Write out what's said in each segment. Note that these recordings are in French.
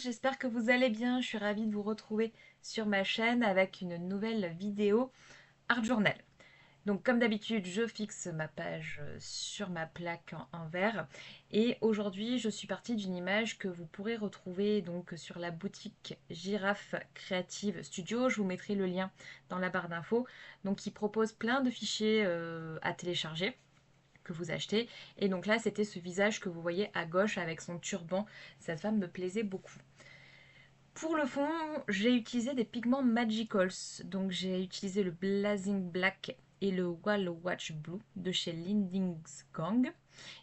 j'espère que vous allez bien. Je suis ravie de vous retrouver sur ma chaîne avec une nouvelle vidéo Art Journal. Donc comme d'habitude, je fixe ma page sur ma plaque en verre et aujourd'hui, je suis partie d'une image que vous pourrez retrouver donc sur la boutique Girafe Creative Studio. Je vous mettrai le lien dans la barre d'infos. Donc qui propose plein de fichiers à télécharger que vous achetez. Et donc là, c'était ce visage que vous voyez à gauche avec son turban. Cette femme me plaisait beaucoup. Pour le fond, j'ai utilisé des pigments Magicals. Donc j'ai utilisé le Blazing Black et le Wall Watch Blue de chez Lindingsgang.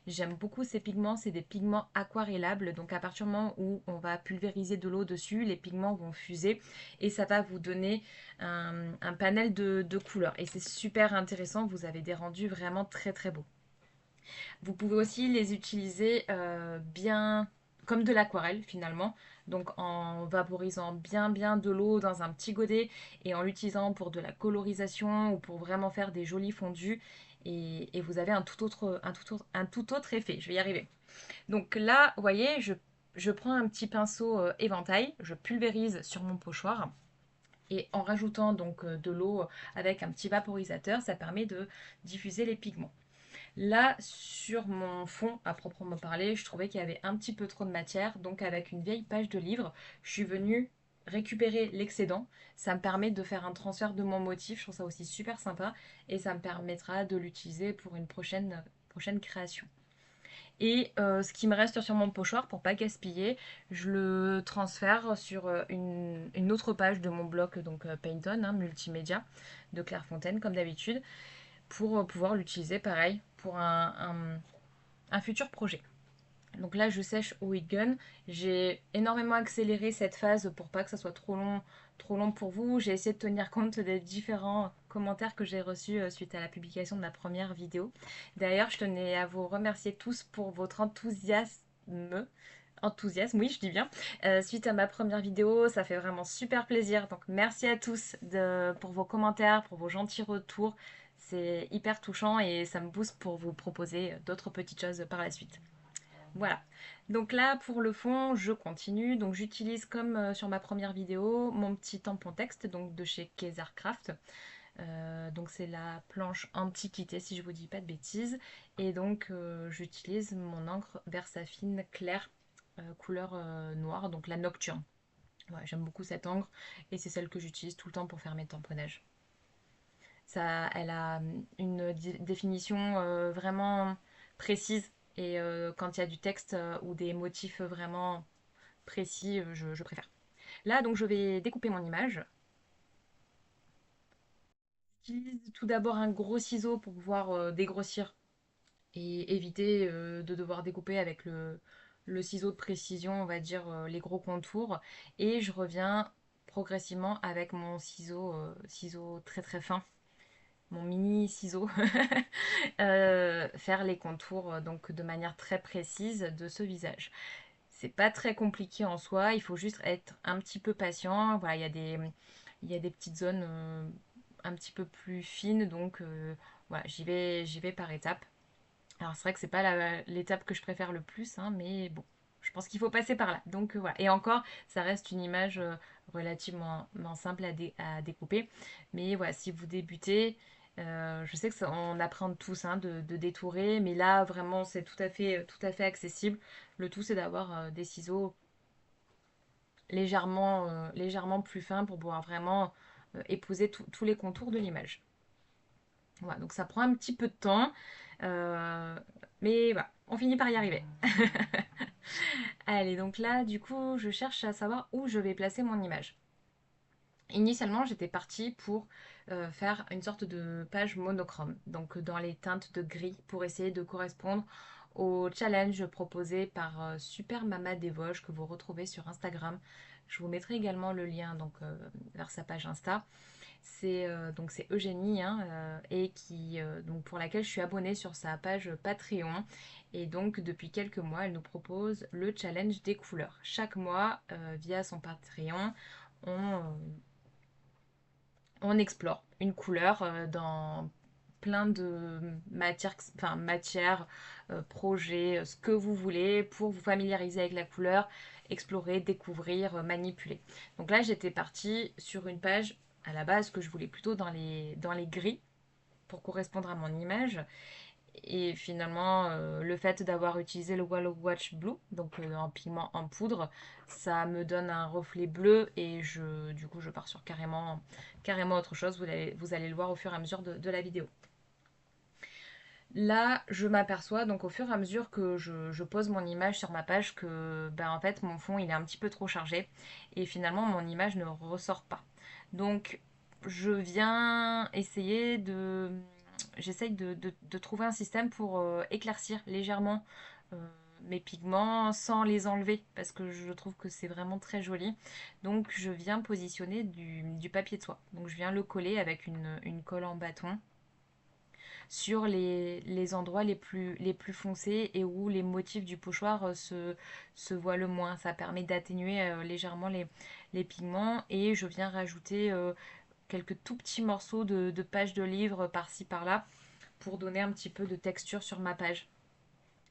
J'aime beaucoup ces pigments, c'est des pigments aquarellables, donc à partir du moment où on va pulvériser de l'eau dessus, les pigments vont fuser et ça va vous donner un panel de couleurs. Et c'est super intéressant, vous avez des rendus vraiment très très beaux. Vous pouvez aussi les utiliser bien comme de l'aquarelle finalement, donc en vaporisant bien de l'eau dans un petit godet et en l'utilisant pour de la colorisation ou pour vraiment faire des jolis fondus et vous avez un tout autre effet. Je vais y arriver. Donc là, vous voyez, je prends un petit pinceau éventail, je pulvérise sur mon pochoir. Et en rajoutant donc de l'eau avec un petit vaporisateur, ça permet de diffuser les pigments. Là, sur mon fond, à proprement parler, je trouvais qu'il y avait un petit peu trop de matière. Donc avec une vieille page de livre, je suis venue récupérer l'excédent. Ça me permet de faire un transfert de mon motif. Je trouve ça aussi super sympa. Et ça me permettra de l'utiliser pour une prochaine création. Et ce qui me reste sur mon pochoir, pour pas gaspiller, je le transfère sur une autre page de mon bloc, donc Painton, hein, multimédia, de Clairefontaine, comme d'habitude, pour pouvoir l'utiliser pareil pour un futur projet. Donc là, je sèche au heat gun. J'ai énormément accéléré cette phase pour pas que ça soit trop long pour vous. J'ai essayé de tenir compte des différents commentaires que j'ai reçus suite à la publication de ma première vidéo. D'ailleurs, je tenais à vous remercier tous pour votre enthousiasme, oui, je dis bien. Suite à ma première vidéo, ça fait vraiment super plaisir. Donc merci à tous pour vos commentaires, pour vos gentils retours. C'est hyper touchant et ça me booste pour vous proposer d'autres petites choses par la suite. Voilà. Donc là, pour le fond, je continue. Donc j'utilise comme sur ma première vidéo mon petit tampon texte donc de chez Craft. Donc c'est la planche Antiquité si je vous dis pas de bêtises. Et donc j'utilise mon encre Versafine claire couleur noire, donc la Nocturne. Ouais, j'aime beaucoup cette encre et c'est celle que j'utilise tout le temps pour faire mes tamponnages. Ça, elle a une définition vraiment précise et quand il y a du texte ou des motifs vraiment précis, je préfère. Là, donc, je vais découper mon image. J'utilise tout d'abord un gros ciseau pour pouvoir dégrossir et éviter de devoir découper avec le ciseau de précision, on va dire, les gros contours. Et je reviens progressivement avec mon ciseau très très fin, mon mini ciseau, faire les contours donc de manière très précise de ce visage. C'est pas très compliqué en soi, il faut juste être un petit peu patient. Voilà, il y a des petites zones un petit peu plus fines, donc voilà, j'y vais par étapes. Alors c'est vrai que c'est pas l'étape que je préfère le plus, hein, mais bon, je pense qu'il faut passer par là. Donc voilà. Et encore, ça reste une image relativement simple à découper. Mais voilà, si vous débutez, je sais que on apprend tous hein, de détourer, mais là vraiment c'est tout à fait accessible. Le tout c'est d'avoir des ciseaux légèrement plus fins pour pouvoir vraiment épouser tous les contours de l'image. Voilà, donc ça prend un petit peu de temps, euh, mais voilà, on finit par y arriver. Allez, donc là, du coup, je cherche à savoir où je vais placer mon image. Initialement, j'étais partie pour faire une sorte de page monochrome, donc dans les teintes de gris, pour essayer de correspondre au challenge proposé par Super Mama des Vosges que vous retrouvez sur Instagram. Je vous mettrai également le lien donc, vers sa page Insta. C'est Eugénie hein, et donc pour laquelle je suis abonnée sur sa page Patreon. Et donc depuis quelques mois, elle nous propose le challenge des couleurs. Chaque mois, via son Patreon, on, euh, on explore une couleur dans plein de matières, projets, ce que vous voulez pour vous familiariser avec la couleur, explorer, découvrir, manipuler. Donc là, j'étais partie sur une page à la base que je voulais plutôt dans les gris pour correspondre à mon image. Et finalement, le fait d'avoir utilisé le Wall of Watch Blue, donc en pigment en poudre, ça me donne un reflet bleu et du coup, je pars sur carrément autre chose. Vous allez le voir au fur et à mesure de la vidéo. Là, je m'aperçois donc au fur et à mesure que je pose mon image sur ma page que ben, en fait mon fond il est un petit peu trop chargé et finalement mon image ne ressort pas. Donc je viens essayer de j'essaye de trouver un système pour éclaircir légèrement euh, mes pigments sans les enlever parce que je trouve que c'est vraiment très joli. Donc je viens positionner du papier de soie. Donc je viens le coller avec une colle en bâton sur les endroits les plus foncés et où les motifs du pochoir se voient le moins. Ça permet d'atténuer légèrement les pigments et je viens rajouter quelques tout petits morceaux de pages de livres par-ci par-là pour donner un petit peu de texture sur ma page.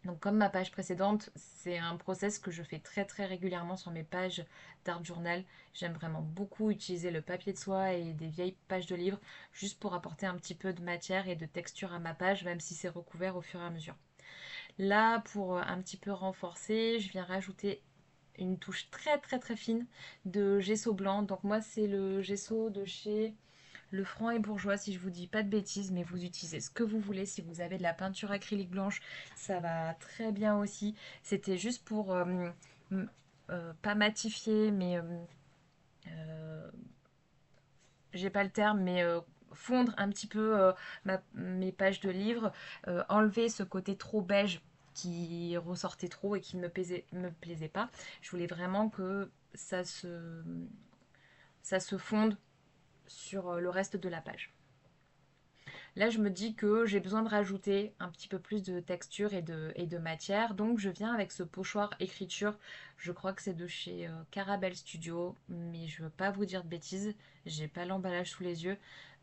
Donc comme ma page précédente, c'est un process que je fais très très régulièrement sur mes pages d'art journal. J'aime vraiment beaucoup utiliser le papier de soie et des vieilles pages de livres juste pour apporter un petit peu de matière et de texture à ma page, même si c'est recouvert au fur et à mesure. Là, pour un petit peu renforcer, je viens rajouter une touche très très très fine de gesso blanc. Donc moi c'est le gesso de chez le Franc et Bourgeois, si je vous dis pas de bêtises, mais vous utilisez ce que vous voulez. Si vous avez de la peinture acrylique blanche, ça va très bien aussi. C'était juste pour pas matifier, mais euh, j'ai pas le terme, mais fondre un petit peu mes pages de livres, enlever ce côté trop beige qui ressortait trop et qui ne me plaisait pas. Je voulais vraiment que ça se fonde sur le reste de la page. Là, je me dis que j'ai besoin de rajouter un petit peu plus de texture et de matière. Donc, je viens avec ce pochoir écriture. Je crois que c'est de chez Carabel Studio, mais je ne veux pas vous dire de bêtises. J'ai pas l'emballage sous les yeux,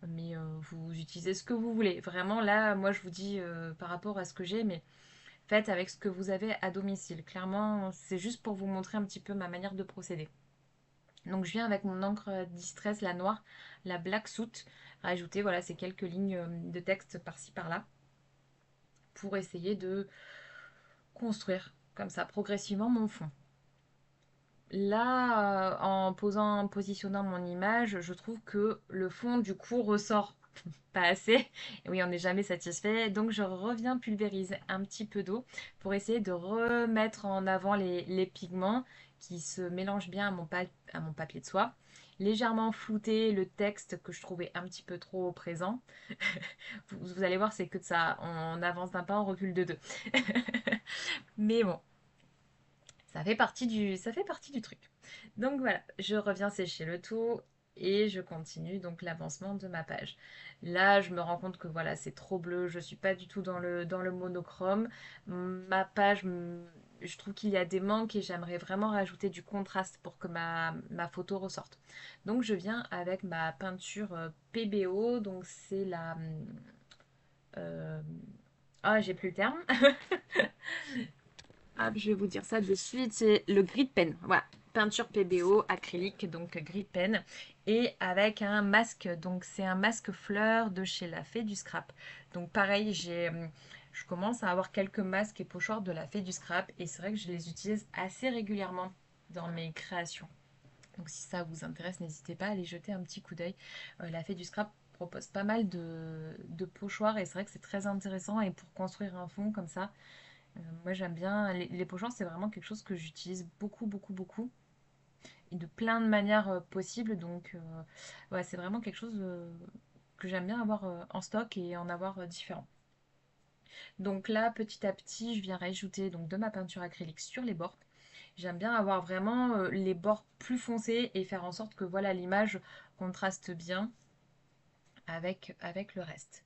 mais vous utilisez ce que vous voulez. Vraiment, là, moi, je vous dis par rapport à ce que j'ai, mais faites avec ce que vous avez à domicile. Clairement, c'est juste pour vous montrer un petit peu ma manière de procéder. Donc je viens avec mon encre Distress, la noire, la Black Soot, rajouter voilà, ces quelques lignes de texte par-ci par-là pour essayer de construire comme ça progressivement mon fond. Là, en positionnant mon image, je trouve que le fond du coup ressort pas assez. Et oui, on n'est jamais satisfait. Donc je reviens pulvériser un petit peu d'eau pour essayer de remettre en avant les pigments qui se mélangent bien à mon papier de soie. Légèrement flouter le texte que je trouvais un petit peu trop présent. Vous allez voir, c'est que de ça. On avance d'un pas, on recule de deux. Mais bon, ça fait partie du truc. Donc voilà, je reviens sécher le tout et je continue donc l'avancement de ma page. Là, je me rends compte que voilà, c'est trop bleu, je suis pas du tout dans le monochrome. Ma page, je trouve qu'il y a des manques et j'aimerais vraiment rajouter du contraste pour que ma photo ressorte. Donc je viens avec ma peinture PBO, donc c'est la... euh, Ah, j'ai plus le terme. Hop, je vais vous dire ça de suite. C'est le grid pen. Voilà. Peinture PBO, acrylique, donc grid pen. Et avec un masque. Donc c'est un masque fleur de chez La Fée du Scrap. Donc pareil, je commence à avoir quelques masques et pochoirs de La Fée du Scrap. Et c'est vrai que je les utilise assez régulièrement dans mes créations. Donc si ça vous intéresse, n'hésitez pas à aller jeter un petit coup d'œil. La Fée du Scrap propose pas mal de pochoirs et c'est vrai que c'est très intéressant. Et pour construire un fond comme ça, moi j'aime bien, les pochoirs c'est vraiment quelque chose que j'utilise beaucoup beaucoup beaucoup et de plein de manières possibles donc ouais, c'est vraiment quelque chose que j'aime bien avoir en stock et en avoir différents. Donc là petit à petit je viens rajouter donc de ma peinture acrylique sur les bords. J'aime bien avoir vraiment les bords plus foncés et faire en sorte que voilà l'image contraste bien avec le reste.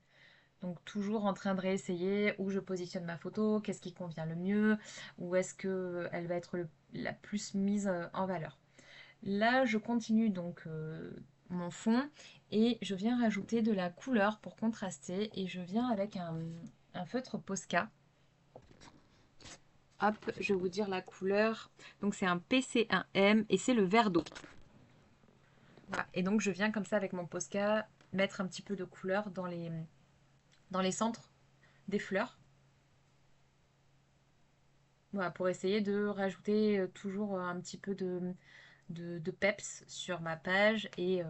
Donc toujours en train de réessayer où je positionne ma photo, qu'est-ce qui convient le mieux, où est-ce qu'elle va être la plus mise en valeur. Là, je continue donc mon fond Et je viens rajouter de la couleur pour contraster. Et je viens avec un feutre Posca. Hop, je vais vous dire la couleur. Donc c'est un PC1M et c'est le vert d'eau. Voilà. Et donc je viens comme ça avec mon Posca mettre un petit peu de couleur dans les centres des fleurs. Voilà, pour essayer de rajouter toujours un petit peu de peps sur ma page et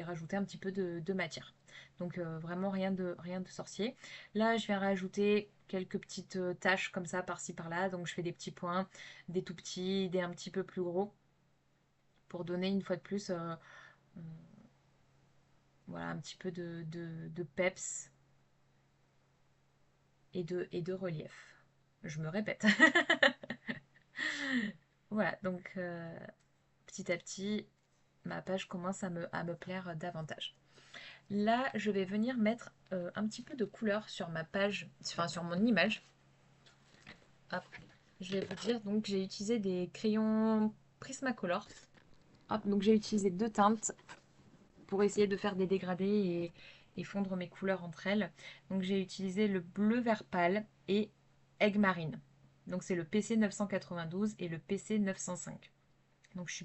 rajouter un petit peu de matière. Donc vraiment rien de sorcier. Là, je vais rajouter quelques petites taches comme ça par-ci par-là. Donc je fais des petits points, des tout petits, des un petit peu plus gros pour donner une fois de plus euh, voilà, un petit peu de peps et de relief. Je me répète. Voilà, donc petit à petit, ma page commence à me plaire davantage. Là, je vais venir mettre un petit peu de couleur sur ma page, enfin sur mon image. Hop, je vais vous dire, donc j'ai utilisé des crayons Prismacolor. Hop, donc j'ai utilisé deux teintes pour essayer de faire des dégradés et fondre mes couleurs entre elles. Donc j'ai utilisé le bleu vert pâle et Egg Marine. Donc c'est le PC 992 et le PC 905. Donc je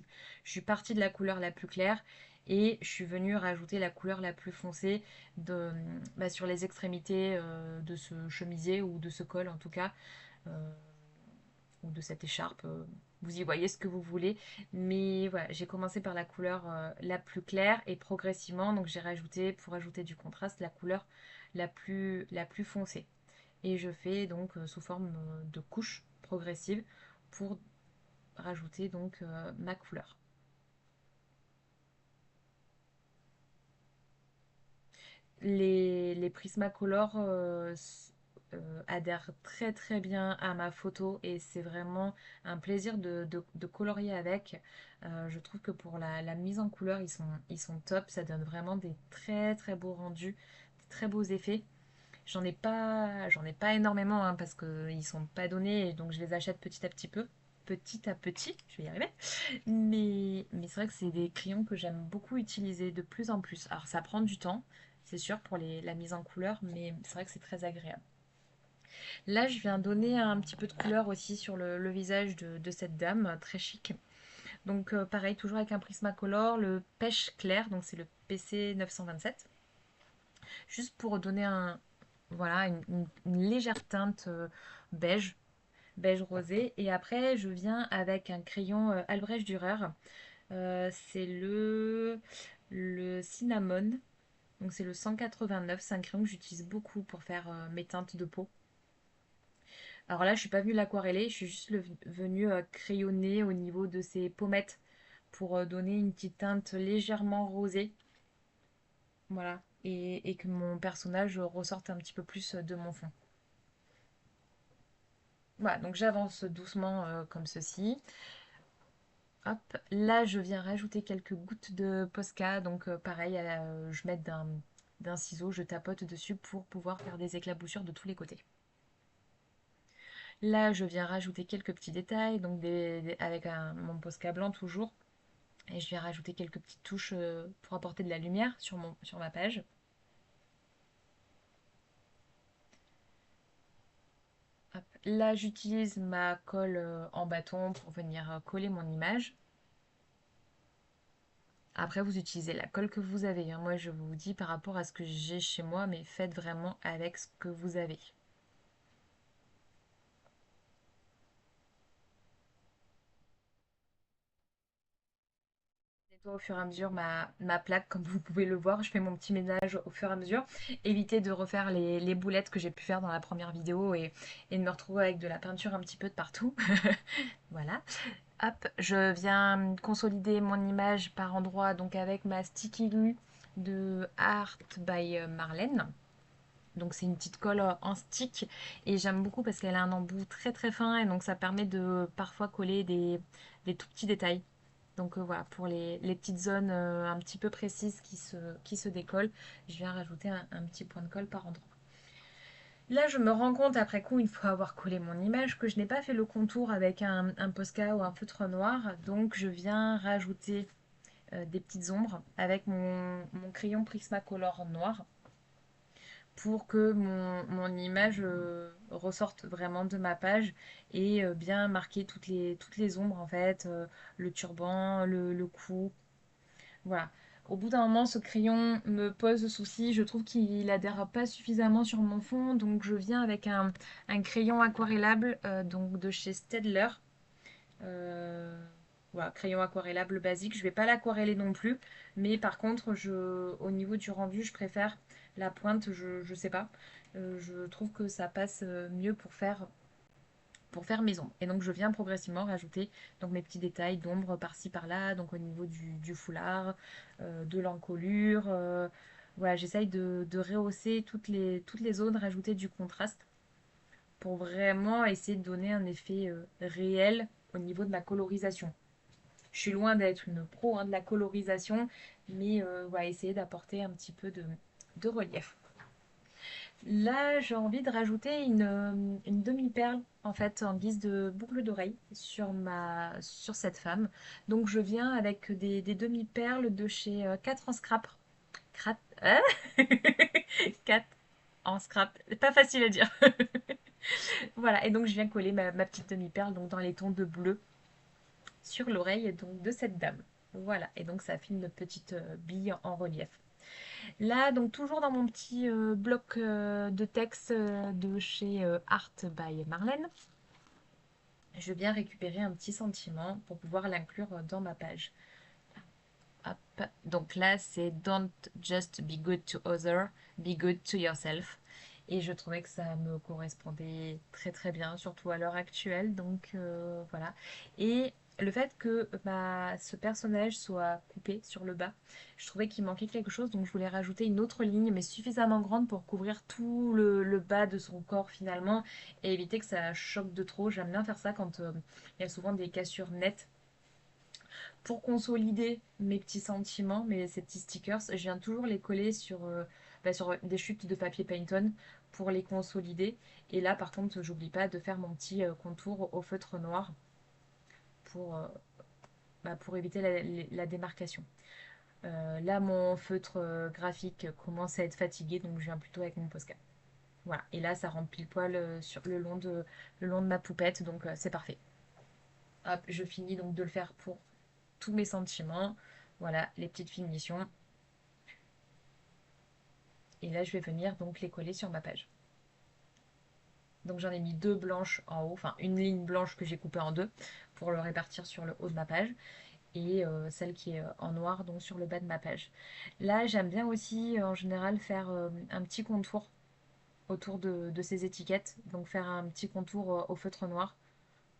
suis partie de la couleur la plus claire et je suis venue rajouter la couleur la plus foncée sur les extrémités de ce chemisier ou de ce col en tout cas, euh, ou de cette écharpe. Vous y voyez ce que vous voulez. Mais voilà, j'ai commencé par la couleur la plus claire et progressivement, donc j'ai rajouté, pour ajouter du contraste, la couleur la plus foncée. Et je fais donc sous forme de couche progressive pour rajouter donc ma couleur. Les Prismacolor adhèrent très très bien à ma photo et c'est vraiment un plaisir de colorier avec. Je trouve que pour la mise en couleur, ils sont top. Ça donne vraiment des très très beaux rendus, des très beaux effets. J'en ai pas énormément hein, parce qu'ils sont pas donnés et donc je les achète petit à petit, je vais y arriver. Mais c'est vrai que c'est des crayons que j'aime beaucoup utiliser de plus en plus. Alors ça prend du temps, c'est sûr, pour la mise en couleur, mais c'est vrai que c'est très agréable. Là, je viens donner un petit peu de couleur aussi sur le visage de cette dame, très chic. Donc pareil, toujours avec un Prismacolor, le pêche clair, donc c'est le PC 927. Juste pour donner voilà, une légère teinte beige, beige rosé. Et après, je viens avec un crayon Albrecht Dürer. C'est le cinnamon. Donc c'est le 189. C'est un crayon que j'utilise beaucoup pour faire mes teintes de peau. Alors là, je suis pas venue l'aquareller, je suis juste venue crayonner au niveau de ses pommettes pour donner une petite teinte légèrement rosée. Voilà. Et que mon personnage ressorte un petit peu plus de mon fond. Voilà, donc j'avance doucement comme ceci. Hop, là je viens rajouter quelques gouttes de Posca, donc pareil, je mets d'un ciseau, je tapote dessus pour pouvoir faire des éclaboussures de tous les côtés. Là je viens rajouter quelques petits détails, donc avec mon Posca blanc toujours, et je viens rajouter quelques petites touches pour apporter de la lumière sur ma page. Hop, là j'utilise ma colle en bâton pour venir coller mon image. Après, vous utilisez la colle que vous avez, hein. Moi, je vous dis par rapport à ce que j'ai chez moi, mais faites vraiment avec ce que vous avez. Je nettoie au fur et à mesure ma plaque, comme vous pouvez le voir. Je fais mon petit ménage au fur et à mesure. Évitez de refaire les boulettes que j'ai pu faire dans la première vidéo et de me retrouver avec de la peinture un petit peu de partout. Voilà. Hop, je viens consolider mon image par endroits donc avec ma sticky glue de Art by Marlène. Donc c'est une petite colle en stick et j'aime beaucoup parce qu'elle a un embout très très fin et donc ça permet de parfois coller des tout petits détails. Donc voilà, pour les petites zones un petit peu précises qui se décollent, je viens rajouter un petit point de colle par endroit. Là, je me rends compte après coup, une fois avoir collé mon image, que je n'ai pas fait le contour avec un Posca ou un feutre noir. Donc je viens rajouter des petites ombres avec mon crayon Prismacolor noir pour que mon image ressorte vraiment de ma page et bien marquer toutes les ombres en fait, le turban, le cou, voilà. Au bout d'un moment, ce crayon me pose souci. Je trouve qu'il adhère pas suffisamment sur mon fond, donc je viens avec un crayon aquarellable donc de chez Staedtler. Euh, voilà, crayon aquarellable basique. Je vais pas l'aquareller non plus, mais par contre, au niveau du rendu, je préfère la pointe. Je sais pas. Je trouve que ça passe mieux pour faire mes ombres. Et donc je viens progressivement rajouter donc mes petits détails d'ombre par-ci par-là, donc au niveau du foulard, de l'encolure. Voilà, j'essaye de rehausser toutes les zones, rajouter du contraste pour vraiment essayer de donner un effet réel au niveau de ma colorisation. Je suis loin d'être une pro hein, de la colorisation, mais voilà, essayer d'apporter un petit peu de relief. Là, j'ai envie de rajouter une demi-perle en fait en guise de boucle d'oreille sur cette femme. Donc je viens avec des demi-perles de chez 4 en scrap. Hein 4 en scrap. Pas facile à dire. Voilà, et donc je viens coller ma petite demi-perle donc dans les tons de bleu sur l'oreille donc de cette dame. Voilà, et donc ça fait une petite bille en relief. Là, donc toujours dans mon petit bloc de texte de chez Art by Marlène, je viens récupérer un petit sentiment pour pouvoir l'inclure dans ma page. Hop. Donc là, c'est Don't just be good to others, be good to yourself. Et je trouvais que ça me correspondait très très bien, surtout à l'heure actuelle. Donc voilà. Et le fait que ce personnage soit coupé sur le bas, je trouvais qu'il manquait quelque chose. Donc je voulais rajouter une autre ligne, mais suffisamment grande pour couvrir tout le bas de son corps finalement et éviter que ça choque de trop. J'aime bien faire ça quand il y a souvent des cassures nettes pour consolider mes petits sentiments, ces petits stickers, je viens toujours les coller sur des chutes de papier Painton pour les consolider. Et là, par contre, j'oublie pas de faire mon petit contour au feutre noir pour, euh, pour éviter la démarcation. Là, mon feutre graphique commence à être fatigué, donc je viens plutôt avec mon Posca. Voilà. Et là, ça remplit le poil sur le long de ma poupette, donc c'est parfait. Hop, je finis donc de le faire pour tous mes sentiments. Voilà, les petites finitions. Et là, je vais venir donc les coller sur ma page. Donc j'en ai mis deux blanches en haut, enfin une ligne blanche que j'ai coupée en deux pour le répartir sur le haut de ma page et celle qui est en noir donc sur le bas de ma page. Là, j'aime bien aussi en général faire un petit contour autour de ces étiquettes, donc faire un petit contour au feutre noir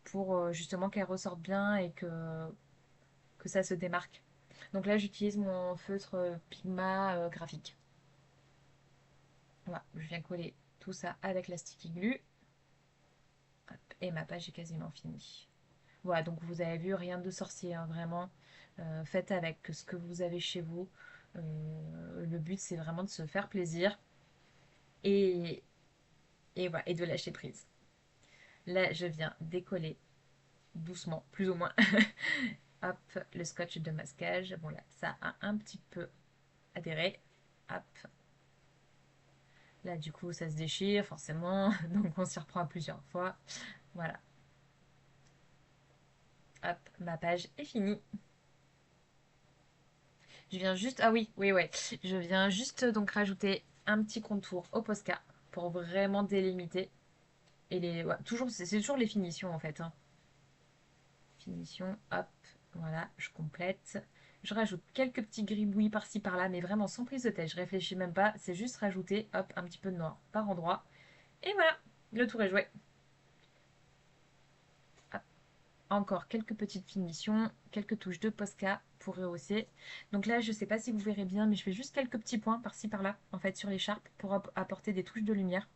pour justement qu'elles ressortent bien et que ça se démarque. Donc là, j'utilise mon feutre Pigma graphique. Voilà, je viens coller tout ça avec la sticky glue. Hop, et ma page est quasiment finie. Voilà, donc vous avez vu, rien de sorcier, hein, vraiment. Faites avec ce que vous avez chez vous. Le but, c'est vraiment de se faire plaisir et, voilà, et de lâcher prise. Là, je viens décoller doucement, plus ou moins. Hop, le scotch de masquage. Bon, là, ça a un petit peu adhéré. Hop. Là, du coup, ça se déchire, forcément. Donc, on s'y reprend plusieurs fois. Voilà. Hop, ma page est finie. Je viens juste... Ah oui, oui, ouais. Je viens juste donc rajouter un petit contour au Posca pour vraiment délimiter. Et ouais, toujours, c'est toujours les finitions en fait. Hein. Finition, hop, voilà, je complète. Je rajoute quelques petits gribouillis par-ci par-là, mais vraiment sans prise de tête. Je réfléchis même pas, c'est juste rajouter, hop, un petit peu de noir par endroit. Et voilà, le tour est joué. Hop. Encore quelques petites finitions, quelques touches de Posca pour rehausser. Donc là, je ne sais pas si vous verrez bien, mais je fais juste quelques petits points par-ci par-là, en fait, sur l'écharpe pour apporter des touches de lumière.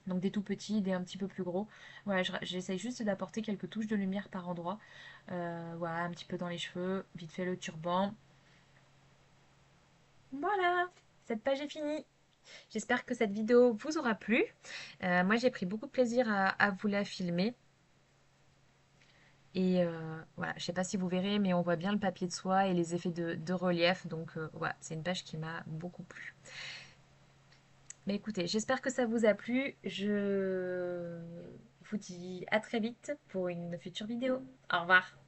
Donc des tout petits, des un petit peu plus gros. Voilà, j'essaye juste d'apporter quelques touches de lumière par endroit. Voilà, un petit peu dans les cheveux, vite fait le turban. Voilà, cette page est finie. J'espère que cette vidéo vous aura plu. Moi, j'ai pris beaucoup de plaisir à vous la filmer. Et voilà, je sais pas si vous verrez, mais on voit bien le papier de soie et les effets de relief. Donc voilà, c'est une page qui m'a beaucoup plu. Mais écoutez, j'espère que ça vous a plu. Je vous dis à très vite pour une future vidéo. Au revoir.